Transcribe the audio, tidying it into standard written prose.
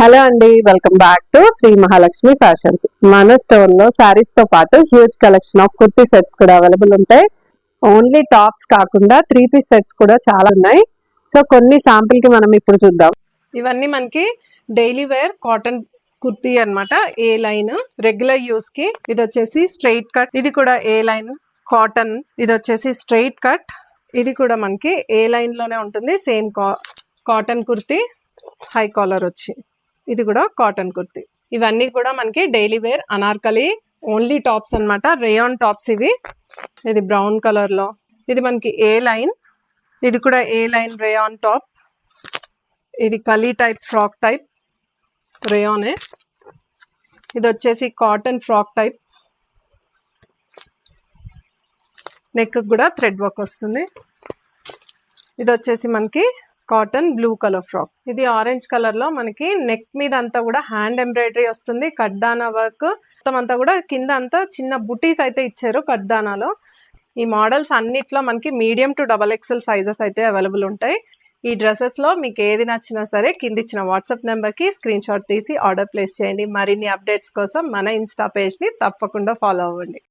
Hello అండి, welcome back to Shri Mahalakshmi fashions. మన store లో సారీస్ తో పాటు huge collection of kurti sets కూడా అవైలబుల్ ఉంటాయి. ఓన్లీ టాప్స్ కాకుండా 3 పీస్ సెట్స్ కూడా చాలా ఉన్నాయి. సో కొన్ని శాంపుల్ కి మనం ఇప్పుడు చూద్దాం. ఇవన్నీ మనకి డైలీ వేర్ కాటన్ కుర్తీ అన్నమాట. ఏ లైన్ రెగ్యులర్ యూస్ కి. ఇది వచ్చేసి స్ట్రైట్ కట్, ఇది కూడా ఏ లైన్ కాటన్. ఇది వచ్చేసి స్ట్రైట్ కట్, ఇది కూడా మనకి ఏ లైన్ లోనే ఉంటుంది. Same cotton kurti, high collar వచ్చి ఇది కూడా కాటన్ కుర్తీ. ఇవన్నీ కూడా మనకి daily wear anarkali only tops అన్నమాట. రేయాన్ టాప్స్ ఇవి. ఇది బ్రౌన్ కలర్ లో, ఇది మనకి ఏ లైన్, ఇది కూడా ఏ లైన్ రేయాన్ టాప్. ఇది కలీ టైప్ ఫ్రాక్ టైప్ రేయానే. ఇది వచ్చేసి కాటన్ ఫ్రాక్ టైప్, నెక్ కూడా థ్రెడ్ వర్క్ వస్తుంది. ఇది వచ్చేసి మనకి కాటన్ బ్లూ కలర్ ఫ్రాక్. ఇది ఆరెంజ్ కలర్ లో మనకి నెక్ మీద అంతా కూడా హ్యాండ్ ఎంబ్రాయిడరీ వస్తుంది. కడ్దానా వర్క్ మొత్తం అంతా కూడా కింద అంతా చిన్న బుటీస్ అయితే ఇచ్చారు కడ్దానాలో. ఈ మోడల్స్ అన్నిట్లో మనకి మీడియం టు XXL సైజెస్ అయితే అవైలబుల్ ఉంటాయి. ఈ డ్రెస్సెస్ లో మీకు ఏది నచ్చినా సరే కింద ఇచ్చిన వాట్సాప్ నెంబర్ కి స్క్రీన్ షాట్ తీసి ఆర్డర్ ప్లేస్ చేయండి. మరిన్ని అప్డేట్స్ కోసం మన ఇన్స్టా పేజ్ ని తప్పకుండా ఫాలో అవ్వండి.